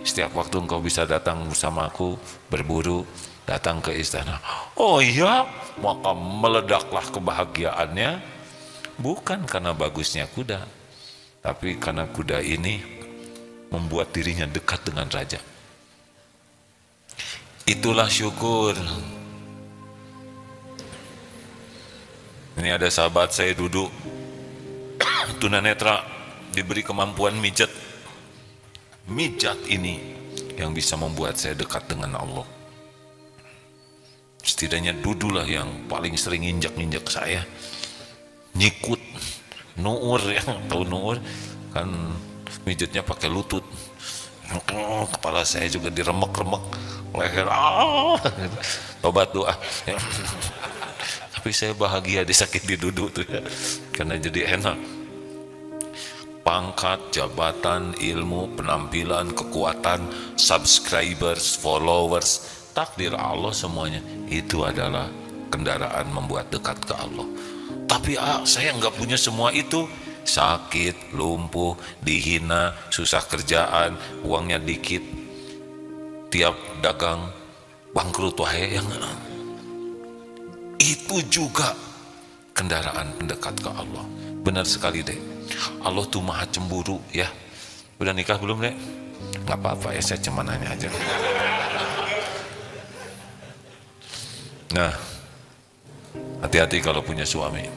setiap waktu engkau bisa datang bersamaku, berburu, datang ke istana. Oh iya, maka meledaklah kebahagiaannya, bukan karena bagusnya kuda, tapi karena kuda ini membuat dirinya dekat dengan raja. Itulah syukur. Ini ada sahabat saya duduk, tunanetra, diberi kemampuan mijat. Mijat ini yang bisa membuat saya dekat dengan Allah. Setidaknya dudulah yang paling sering injak-injak saya, nyikut, nuur ya, tahu nuur kan, mijatnya pakai lutut, kepala saya juga diremek-remek, leher, tobat doa. Tapi saya bahagia disakiti duduk tuh ya, karena jadi enak. Pangkat, jabatan, ilmu, penampilan, kekuatan, subscribers, followers, takdir Allah semuanya itu adalah kendaraan membuat dekat ke Allah. Tapi saya nggak punya semua itu, sakit, lumpuh, dihina, susah kerjaan, uangnya dikit, tiap dagang bangkrut wae, yang itu juga kendaraan pendekat ke Allah. Benar sekali deh. Allah tuh maha cemburu ya. Udah nikah belum dek? Gak apa-apa ya, saya cuma nanya aja. Nah, hati-hati kalau punya suami,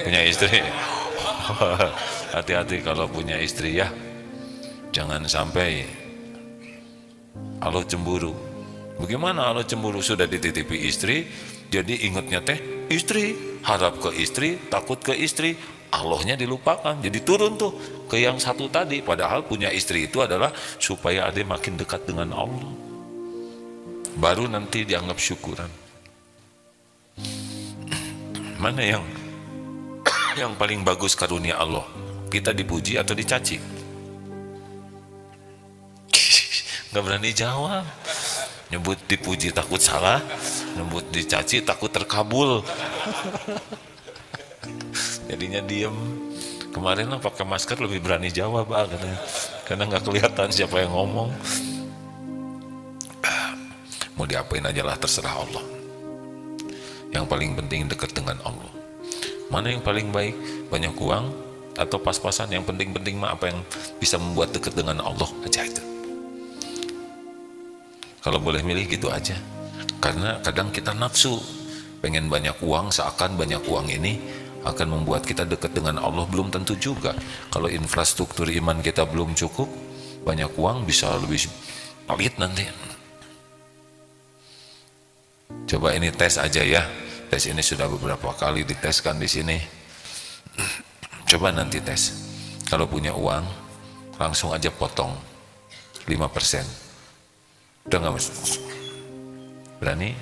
punya istri. Hati-hati kalau punya istri ya. Jangan sampai Allah cemburu. Bagaimana Allah cemburu? Sudah dititipi istri, jadi ingatnya teh istri, harap ke istri, takut ke istri, Allahnya dilupakan. Jadi turun tuh ke yang satu tadi. Padahal punya istri itu adalah supaya ada makin dekat dengan Allah. Baru nanti dianggap syukuran. Mana yang paling bagus karunia Allah? Kita dipuji atau dicaci? Gak berani jawab. Nyebut dipuji takut salah, nyebut dicaci takut terkabul. Jadinya diem. Kemarin lah pakai masker lebih berani jawab katanya. Karena nggak kelihatan siapa yang ngomong. Mau diapain aja lah, terserah Allah. Yang paling penting dekat dengan Allah. Mana yang paling baik? Banyak uang atau pas-pasan? Yang penting-penting mah apa yang bisa membuat dekat dengan Allah aja itu. Kalau boleh milih gitu aja. Karena kadang kita nafsu pengen banyak uang, seakan banyak uang ini akan membuat kita dekat dengan Allah. Belum tentu juga. Kalau infrastruktur iman kita belum cukup, banyak uang bisa lebih pelit nanti. Coba ini tes aja ya. Tes ini sudah beberapa kali diteskan di sini. Coba nanti tes. Kalau punya uang, langsung aja potong 5%. Udah nggak mas? Berani?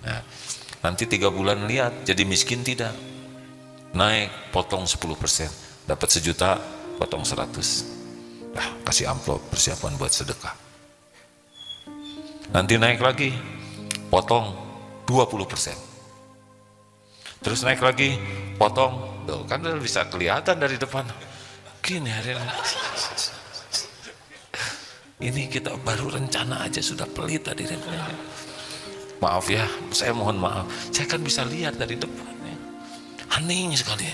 Nah, nanti 3 bulan lihat, jadi miskin tidak? Naik, potong 10%. Dapat 1 juta, potong 100. Nah, kasih amplop, persiapan buat sedekah. Nanti naik lagi, potong 20%. Terus naik lagi, potong. Tuh, kan udah bisa kelihatan dari depan. Gini hari ini kita baru rencana aja sudah pelit tadi. Maaf ya, saya mohon maaf. Saya kan bisa lihat dari depannya. Hening sekali.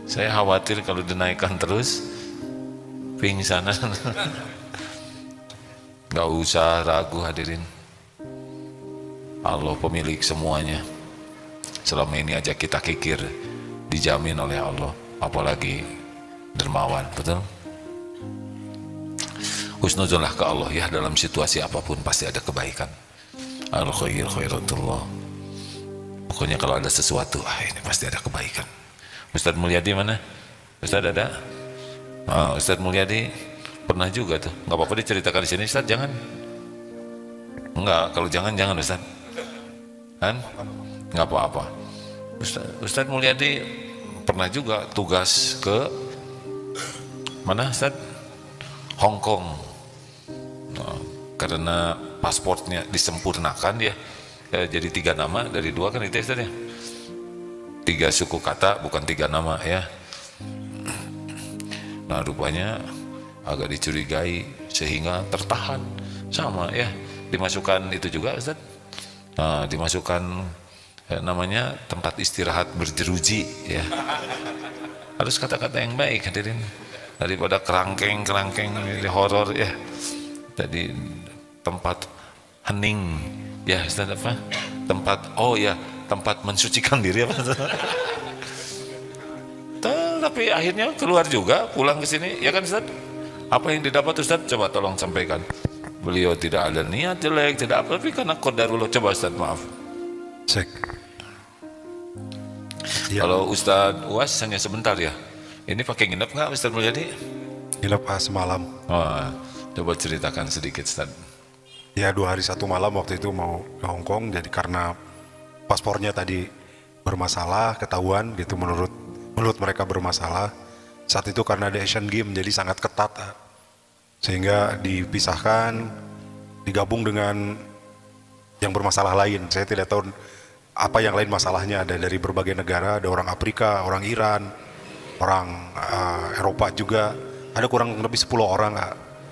Saya khawatir kalau dinaikkan terus pingsan. Gak usah ragu hadirin. Allah pemilik semuanya. Selama ini aja kita kikir, dijamin oleh Allah. Apalagi dermawan, betul? Husnuzonlah ke Allah ya, dalam situasi apapun pasti ada kebaikan. Al-khair khairatullah. Pokoknya kalau ada sesuatu, ini pasti ada kebaikan. Ustadz Mulyadi mana? Ustadz ada? Ustadz Mulyadi pernah juga tuh. Nggak apa-apa diceritakan di sini, Ustadz, jangan. Enggak, kalau jangan Ustadz. Kan? Nggak apa-apa. Ustadz Mulyadi pernah juga tugas ke mana, Ustadz? Hong Kong. Karena pasportnya disempurnakan ya, jadi 3 nama dari 2 kan itu ya, 3 suku kata bukan 3 nama ya. Nah rupanya agak dicurigai sehingga tertahan sama ya, dimasukkan itu juga Ustaz. Nah, dimasukkan namanya tempat istirahat berjeruji ya. Harus kata-kata yang baik hadirin, daripada kerangkeng di horor ya. Tadi tempat hening ya Ustaz, apa? Tempat mensucikan diri apa? Tapi akhirnya keluar juga, pulang ke sini ya kan Ustaz? Apa yang didapat Ustaz? Coba tolong sampaikan. Beliau tidak ada niat jelek, tidak apa, tapi karena qadarullah. Coba Ustaz, maaf. Cek. Ya. Kalau Ustaz UAS hanya sebentar ya. Ini pakai nginep nggak Ustaz Mulyadi? Nginep semalam. Oh, coba ceritakan sedikit Ustaz. Ya 2 hari 1 malam waktu itu mau ke Hong Kong, jadi karena paspornya tadi bermasalah, ketahuan gitu, menurut mereka bermasalah. Saat itu karena ada Asian Games jadi sangat ketat, sehingga dipisahkan, digabung dengan yang bermasalah lain. Saya tidak tahu apa yang lain masalahnya, ada dari berbagai negara, ada orang Afrika, orang Iran, orang Eropa juga, ada kurang lebih 10 orang.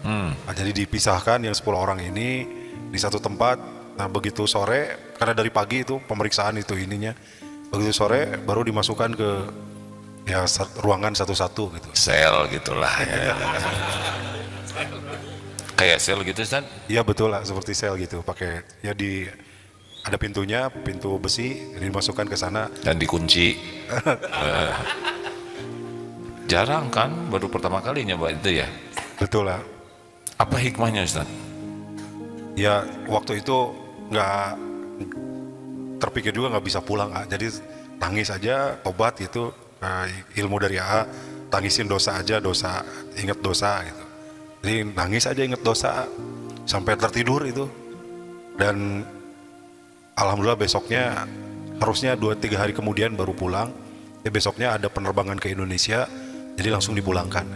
Nah, jadi dipisahkan yang 10 orang ini di satu tempat. Nah begitu sore, karena dari pagi itu pemeriksaan itu ininya, begitu sore baru dimasukkan ke ya ruangan satu-satu gitu. Sel gitulah ya. Kayak sel gitu Ustaz? Iya betul lah, seperti sel gitu, pakai ya ada pintunya, pintu besi, dimasukkan ke sana. Dan dikunci. Jarang kan, baru pertama kali nyoba itu ya. Betul lah. Apa hikmahnya Ustaz? Ya waktu itu nggak terpikir juga nggak bisa pulang, jadi tangis aja, tobat gitu, ilmu dari AA, tangisin dosa aja, dosa, inget dosa gitu. Jadi nangis aja inget dosa sampai tertidur itu. Dan alhamdulillah besoknya, harusnya 2-3 hari kemudian baru pulang. Besoknya ada penerbangan ke Indonesia, jadi langsung dipulangkan,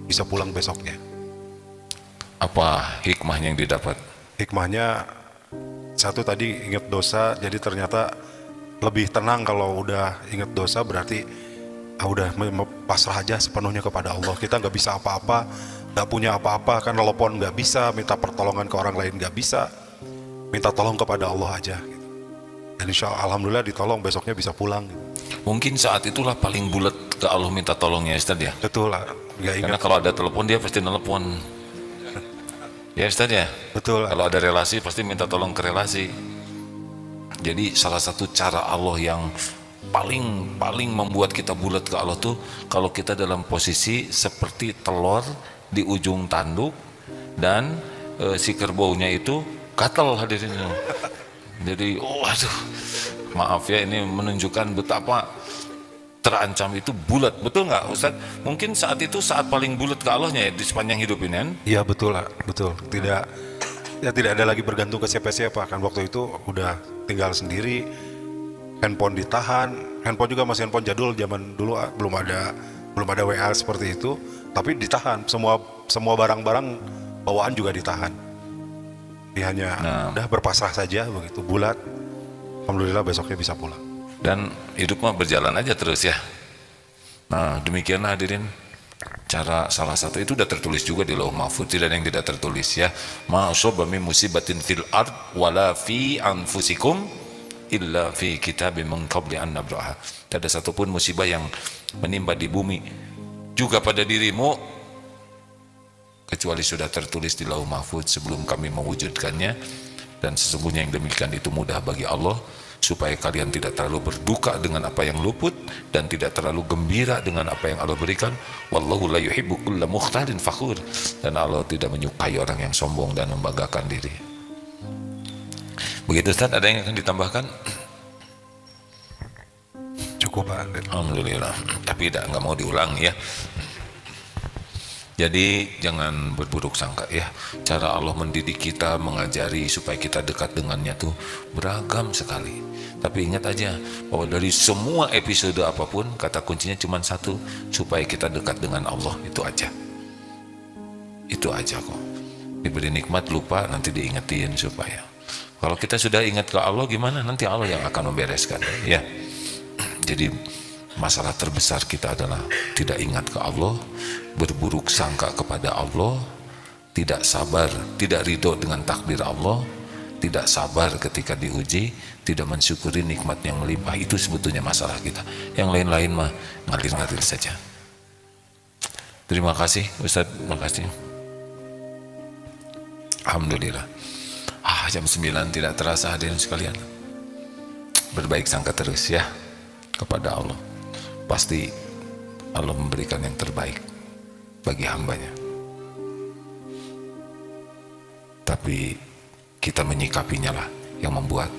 bisa pulang besoknya. Apa hikmahnya yang didapat? Hikmahnya satu tadi ingat dosa, jadi ternyata lebih tenang kalau udah ingat dosa, berarti udah pasrah aja sepenuhnya kepada Allah. Kita nggak bisa apa-apa, nggak punya apa-apa, kan telepon nggak bisa, minta pertolongan ke orang lain nggak bisa, minta tolong kepada Allah aja gitu. Dan insya Allah, alhamdulillah ditolong, besoknya bisa pulang gitu. Mungkin saat itulah paling bulat ke Allah minta tolongnya Ustaz ya. Betul lah, nggak ingat. Karena kalau ada telepon dia pasti nelpon. Ya Ustaz ya. Betul. Kalau ada relasi pasti minta tolong ke relasi. Jadi salah satu cara Allah yang paling membuat kita bulat ke Allah tuh kalau kita dalam posisi seperti telur di ujung tanduk dan si kerbaunya itu gatel hadirin. Jadi aduh, maaf ya, ini menunjukkan betapa terancam itu bulat, betul nggak Ustaz? Mungkin saat itu saat paling bulat ke Allahnya ya di sepanjang hidup ini kan? Iya betul lah, betul. Tidak ada lagi bergantung ke siapa-siapa kan, waktu itu udah tinggal sendiri, handphone ditahan, handphone juga masih handphone jadul zaman dulu, belum ada WA seperti itu, tapi ditahan, semua barang-barang bawaan juga ditahan. Dia hanya udah berpasrah saja begitu, bulat. Alhamdulillah besoknya bisa pulang. Dan hidup mah berjalan aja terus ya. Nah demikianlah hadirin, cara salah satu itu udah tertulis juga di Lauh Mahfuz, tidak ada yang tidak tertulis ya. Ma asaba min musibatin fil ard wala fi anfusikum illa fi kitabim min qabli an nabraha. Tidak ada satupun musibah yang menimpa di bumi juga pada dirimu kecuali sudah tertulis di Lauh Mahfuz sebelum kami mewujudkannya. Dan sesungguhnya yang demikian itu mudah bagi Allah, supaya kalian tidak terlalu berduka dengan apa yang luput dan tidak terlalu gembira dengan apa yang Allah berikan. Wallahu la yuhibbu kulla mukhtalin fakhur. Dan Allah tidak menyukai orang yang sombong dan membanggakan diri. Begitu Ustaz, ada yang akan ditambahkan? Cukup Pak. Alhamdulillah, tapi nggak mau diulang ya. Jadi jangan berburuk sangka ya. Cara Allah mendidik kita, mengajari supaya kita dekat dengannya tuh beragam sekali. Tapi ingat aja bahwa dari semua episode apapun, kata kuncinya cuma satu, supaya kita dekat dengan Allah. Itu aja. Itu aja kok. Diberi nikmat lupa, nanti diingetin supaya. Kalau kita sudah ingat ke Allah gimana? Nanti Allah yang akan membereskan ya. Jadi masalah terbesar kita adalah tidak ingat ke Allah, berburuk sangka kepada Allah, tidak sabar, tidak ridho dengan takdir Allah, tidak sabar ketika diuji, tidak mensyukuri nikmat yang melimpah. Itu sebetulnya masalah kita. Yang lain-lain mah ngalir-ngalir saja. Terima kasih Ustaz, terima kasih. Alhamdulillah. Jam 9 tidak terasa hadirin sekalian. Berbaik sangka terus ya kepada Allah. Pasti Allah memberikan yang terbaik bagi hambanya. Tapi kita menyikapinya lah yang membuat